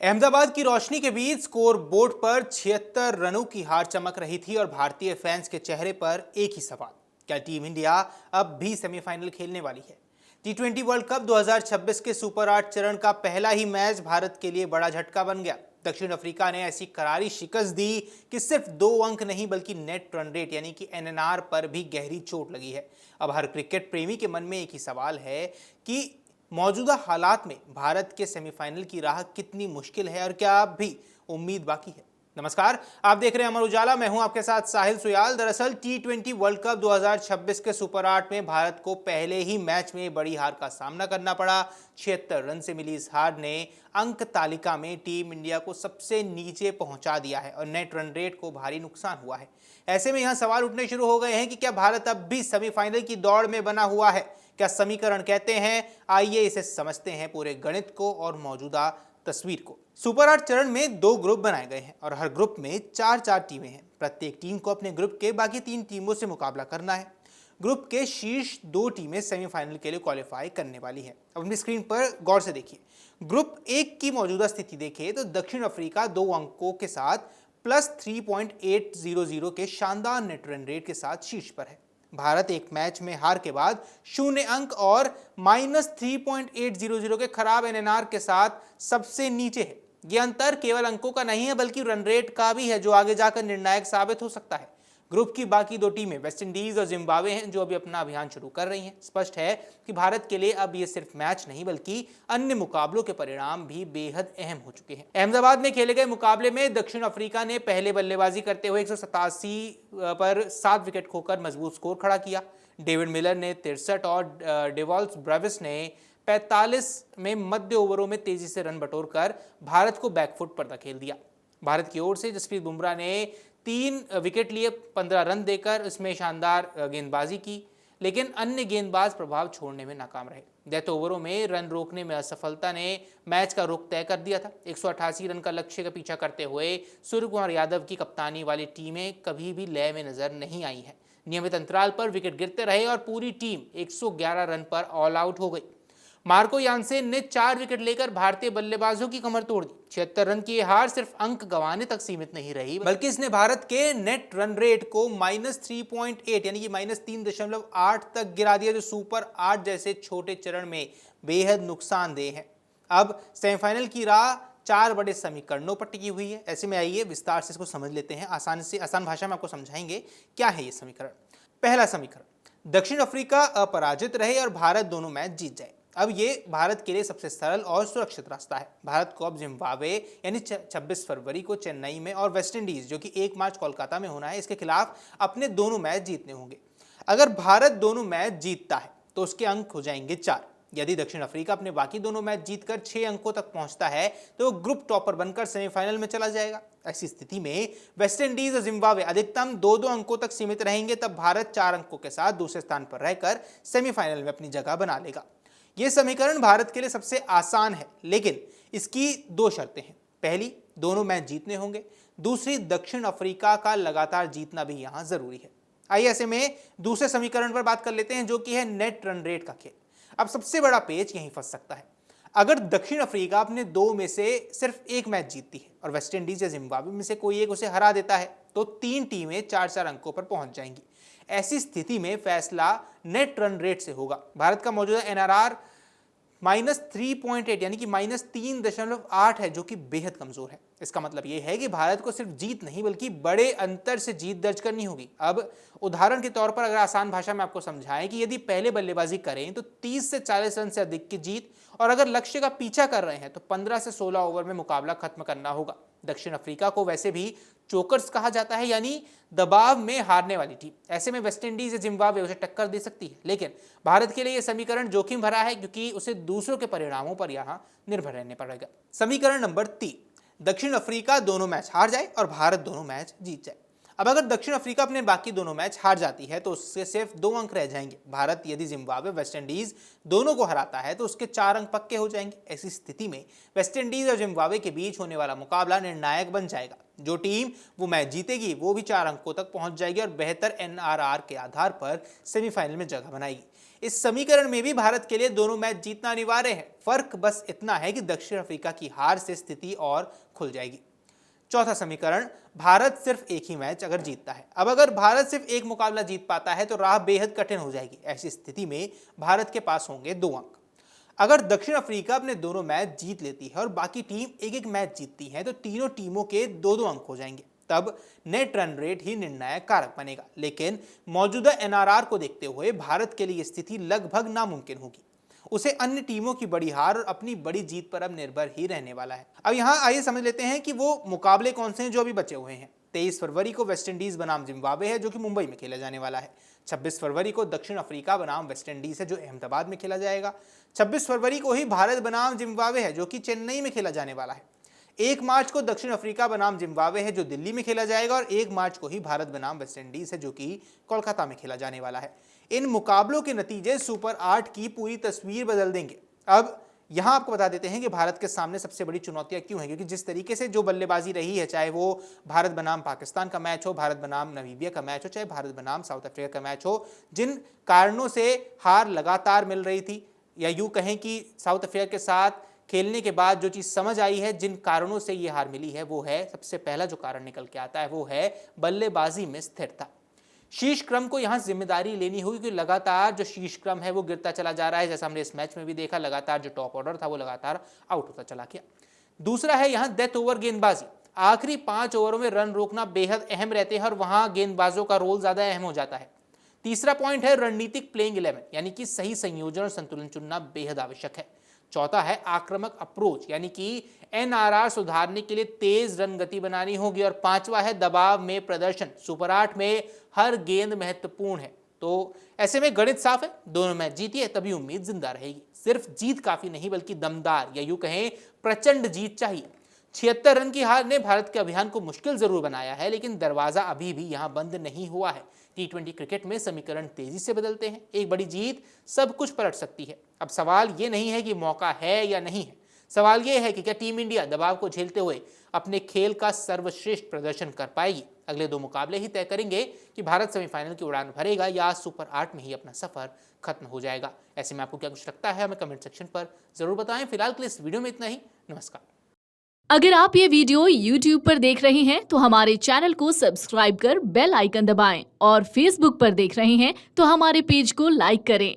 अहमदाबाद की रोशनी के बीच score board पर 76 रनों की हार चमक रही थी और भारतीय फैंस के चेहरे पर एक ही सवाल, क्या टीम इंडिया अब भी सेमीफाइनल खेलने वाली है? T20 वर्ल्ड कप 2026 के सुपर 8 चरण का पहला ही मैच भारत के लिए बड़ा झटका बन गया। दक्षिण अफ्रीका ने ऐसी करारी शिकस्त दी कि सिर्फ 2 अंक नहीं बल्कि नेट रन रेट यानी कि NNR पर भी गहरी चोट लगी है। अब हर क्रिकेट प्रेमी के मन में एक ही सवाल है कि मौजूदा हालात में भारत के सेमीफाइनल की राह कितनी मुश्किल है और क्या अब भी उम्मीद बाकी है। नमस्कार, आप देख रहे हैं अमर उजाला। मैं हूं आपके साथ साहिल सुयाल। दरअसल T20 वर्ल्ड कप 2026 के सुपर 8 में भारत को पहले ही मैच में बड़ी हार का सामना करना पड़ा। 76 रन से मिली इस हार ने अंक तालिका में टीम इंडिया को सबसे नीचे पहुंचा दिया है और नेट रन रेट को भारी नुकसान हुआ है। ऐसे में यहां सवाल उठने शुरू हो गए हैं कि क्या भारत अब भी सेमीफाइनल की दौड़ में बना हुआ है? क्या समीकरण कहते हैं? आइए इसे समझते हैं, पूरे गणित को और मौजूदा तस्वीर को। सुपर 8 चरण में 2 ग्रुप बनाए गए हैं और हर ग्रुप में 4-4 टीमें हैं। प्रत्येक टीम को अपने ग्रुप के बाकी 3 टीमों से मुकाबला करना है। ग्रुप के शीर्ष 2 टीमें सेमीफाइनल के लिए क्वालिफाई करने वाली हैं। अब अपनी स्क्रीन पर गौर से देखिए। ग्रुप 1 की मौजूदा स्थिति देखें तो दक्षिण अफ्रीका 2 अंकों के साथ +3.800 के शानदार नेट रन रेट के साथ शीर्ष पर है। भारत एक मैच में हार के बाद 0 अंक और -3.800 के खराब NNR के साथ सबसे नीचे है। यह अंतर केवल अंकों का नहीं है बल्कि रन रेट का भी है, जो आगे जाकर निर्णायक साबित हो सकता है। ग्रुप की बाकी 2 टीमें वेस्टइंडीज और जिम्बाब्वे हैं, जो अभी अपना अभियान शुरू कर रही हैं। स्पष्ट है कि भारत के लिए अब ये सिर्फ मैच नहीं बल्कि अन्य मुकाबलों के परिणाम भी बेहद अहम हो चुके हैं। अहमदाबाद में खेले गए मुकाबले में दक्षिण अफ्रीका ने पहले बल्लेबाजी करते हुए 187 पर 7 विकेट खोकर मजबूत स्कोर खड़ा किया। डेविड मिलर ने 63 और डेवॉल्स ब्रेविस ने 45 में मध्य ओवरों में तेजी से रन बटोरकर भारत को बैकफुट पर धकेल दिया। भारत की ओर से जसप्रीत बुमराह ने 3 विकेट लिए, 15 रन देकर इसमें शानदार गेंदबाजी की, लेकिन अन्य गेंदबाज प्रभाव छोड़ने में नाकाम रहे। डेथ ओवरों में रन रोकने में असफलता ने मैच का रुख तय कर दिया था। 188 रन का लक्ष्य का पीछा करते हुए सूर्य कुमार यादव की कप्तानी वाली टीमें कभी भी लय में नजर नहीं आई हैं। नियमित अंतराल पर विकेट गिरते रहे और पूरी टीम 111 रन पर ऑल आउट हो गई। मार्को यानसेन ने 4 विकेट लेकर भारतीय बल्लेबाजों की कमर तोड़ दी। 76 रन की हार सिर्फ अंक गंवाने तक सीमित नहीं रही बल्कि इसने भारत के नेट रन रेट को -3.8 यानी कि -3.8 तक गिरा दिया, जो सुपर 8 जैसे छोटे चरण में बेहद नुकसानदेह है। अब सेमीफाइनल की राह 4 बड़े समीकरणों पर टिकी हुई है। ऐसे में आइए विस्तार से इसको समझ लेते हैं। आसान भाषा में आपको समझाएंगे क्या है ये समीकरण। पहला समीकरण, दक्षिण अफ्रीका अपराजित रहे और भारत दोनों मैच जीत जाए। अब ये भारत के लिए सबसे सरल और सुरक्षित रास्ता है। भारत को अब जिम्बाब्वे यानी 26 फरवरी को चेन्नई में और वेस्टइंडीज जो कि 1 मार्च कोलकाता में होना है, इसके खिलाफ अपने दोनों मैच जीतने होंगे। अगर भारत दोनों मैच जीतता है तो उसके अंक हो जाएंगे 4। यदि दक्षिण अफ्रीका अपने बाकी दोनों मैच जीतकर 6 अंकों तक पहुंचता है तो वो ग्रुप टॉपर बनकर सेमीफाइनल में चला जाएगा। ऐसी स्थिति में वेस्टइंडीज और जिम्बाब्वे अधिकतम 2-2 अंकों तक सीमित रहेंगे। तब भारत 4 अंकों के साथ दूसरे स्थान पर रहकर सेमीफाइनल में अपनी जगह बना लेगा। यह समीकरण भारत के लिए सबसे आसान है, लेकिन इसकी 2 शर्तें हैं। पहली, दोनों मैच जीतने होंगे। दूसरी, दक्षिण अफ्रीका का लगातार जीतना भी यहां जरूरी है। आइए ऐसे में दूसरे समीकरण पर बात कर लेते हैं, जो कि है नेट रन रेट का खेल। अब सबसे बड़ा पेच यहीं फंस सकता है। अगर दक्षिण अफ्रीका अपने 2 में से सिर्फ 1 मैच जीतती है और वेस्टइंडीज या जिम्बाब्वे में से कोई एक उसे हरा देता है तो 3 टीमें 4-4 अंकों पर पहुंच जाएंगी। ऐसी स्थिति में फैसला नेट रन रेट से होगा। भारत का मौजूदा NRR -3.8 यानी कि -3.8 है, जो कि बेहद कमजोर है। इसका मतलब यह है कि भारत को सिर्फ जीत नहीं बल्कि बड़े अंतर से जीत दर्ज करनी होगी। अब उदाहरण के तौर पर अगर आसान भाषा में आपको समझाएं कि यदि पहले बल्लेबाजी करें तो 30 से 40 रन से अधिक की जीत, और अगर लक्ष्य का पीछा कर रहे हैं तो 15 से 16 ओवर में मुकाबला खत्म करना होगा। दक्षिण अफ्रीका को वैसे भी चोकर्स कहा जाता है, यानी दबाव में हारने वाली टीम। ऐसे में वेस्टइंडीज या जिम्बाब्वे उसे टक्कर दे सकती है, लेकिन भारत के लिए यह समीकरण जोखिम भरा है क्योंकि उसे दूसरों के परिणामों पर यहां निर्भर रहने पड़ेगा। समीकरण नंबर 3, दक्षिण अफ्रीका दोनों मैच हार जाए और भारत दोनों मैच जीत जाए। अब अगर दक्षिण अफ्रीका अपने बाकी दोनों मैच हार जाती है तो उससे सिर्फ 2 अंक रह जाएंगे। भारत यदि जिम्बाब्वे वेस्टइंडीज दोनों को हराता है तो उसके 4 अंक पक्के हो जाएंगे। ऐसी स्थिति में वेस्टइंडीज और जिम्बाब्वे के बीच होने वाला मुकाबला निर्णायक बन जाएगा। जो टीम वो मैच जीतेगी वो भी 4 अंकों तक पहुंच जाएगी और बेहतर NRR के आधार पर सेमीफाइनल में जगह बनाएगी। इस समीकरण में भी भारत के लिए दोनों मैच जीतना अनिवार्य है। फर्क बस इतना है कि दक्षिण अफ्रीका की हार से स्थिति और खुल जाएगी। चौथा समीकरण, भारत सिर्फ एक ही मैच अगर जीतता है। अब अगर भारत सिर्फ एक मुकाबला जीत पाता है तो राह बेहद कठिन हो जाएगी। ऐसी स्थिति में भारत के पास होंगे 2 अंक। अगर दक्षिण अफ्रीका अपने दोनों मैच जीत लेती है और बाकी टीम एक एक मैच जीतती है तो तीनों टीमों के 2-2 अंक हो जाएंगे। तब नेट रन रेट ही निर्णायक कारक बनेगा। लेकिन मौजूदा एनआरआर को देखते हुए भारत के लिए स्थिति लगभग नामुमकिन होगी। उसे अन्य टीमों की बड़ी हार और अपनी बड़ी जीत पर अब निर्भर ही रहने वाला है। अब यहाँ आइए समझ लेते हैं कि वो मुकाबले कौन से हैं जो अभी बचे हुए हैं। 23 फरवरी को वेस्टइंडीज बनाम जिम्बाब्वे है जो कि मुंबई में खेला जाने वाला है। 26 फरवरी को दक्षिण अफ्रीका बनाम वेस्टइंडीज है जो अहमदाबाद में खेला जाएगा। 26 फरवरी को ही भारत बनाम जिम्बाब्वे है जो कि चेन्नई में खेला जाने वाला है। 1 मार्च को दक्षिण अफ्रीका बनाम जिम्बाब्वे है जो दिल्ली में खेला जाएगा और 1 मार्च को ही भारत बनाम वेस्टइंडीज है जो कि कोलकाता में खेला जाने वाला है। इन मुकाबलों के नतीजे सुपर 8 की पूरी तस्वीर बदल देंगे। अब यहां आपको बता देते हैं कि भारत के सामने सबसे बड़ी चुनौतियां क्यों हैं, क्योंकि जिस तरीके से जो बल्लेबाजी रही है, चाहे वो भारत बनाम पाकिस्तान का मैच हो, भारत बनाम नामीबिया का मैच हो, चाहे भारत बनाम साउथ अफ्रीका का मैच हो, जिन कारणों से हार लगातार मिल रही थी, या यूं कहें कि साउथ अफ्रीका के साथ खेलने के बाद जो चीज़ समझ आई है, जिन कारणों से ये हार मिली है, वो है, सबसे पहला जो कारण निकल के आता है वो है बल्लेबाजी में स्थिरता। शीर्ष क्रम को यहाँ जिम्मेदारी लेनी होगी क्योंकि लगातार जो शीर्ष क्रम है वो गिरता चला जा रहा है। जैसा हमने इस मैच में भी देखा, लगातार जो टॉप ऑर्डर था वो लगातार आउट होता चला गया। दूसरा है यहाँ डेथ ओवर गेंदबाजी। आखिरी 5 ओवरों में रन रोकना बेहद अहम रहते हैं और वहां गेंदबाजों का रोल ज्यादा अहम हो जाता है। तीसरा पॉइंट है रणनीतिक प्लेइंग 11, यानी कि सही संयोजन और संतुलन चुनना बेहद आवश्यक है। चौथा है आक्रामक अप्रोच, यानी कि एनआरआर सुधारने के लिए तेज रन गति बनानी होगी। और पांचवा है दबाव में प्रदर्शन। सुपर 8 में हर गेंद महत्वपूर्ण है। तो ऐसे में गणित साफ है, दोनों मैच जीतिए तभी उम्मीद जिंदा रहेगी। सिर्फ जीत काफी नहीं बल्कि दमदार या यूं कहें प्रचंड जीत चाहिए। 76 रन की हार ने भारत के अभियान को मुश्किल जरूर बनाया है, लेकिन दरवाजा अभी भी यहां बंद नहीं हुआ है। T20 क्रिकेट में समीकरण तेजी से बदलते हैं। एक बड़ी जीत सब कुछ पलट सकती है। अब सवाल ये नहीं है कि मौका है या नहीं है, सवाल ये है कि क्या टीम इंडिया दबाव को झेलते हुए अपने खेल का सर्वश्रेष्ठ प्रदर्शन कर पाएगी। अगले 2 मुकाबले ही तय करेंगे कि भारत सेमीफाइनल की उड़ान भरेगा या सुपर 8 में ही अपना सफर खत्म हो जाएगा। ऐसे में आपको क्या कुछ लगता है हमें कमेंट सेक्शन पर जरूर बताएं। फिलहाल के लिए इस वीडियो में इतना ही। नमस्कार। अगर आप ये वीडियो YouTube पर देख रहे हैं तो हमारे चैनल को सब्सक्राइब कर बेल आइकन दबाएं और Facebook पर देख रहे हैं तो हमारे पेज को लाइक करें।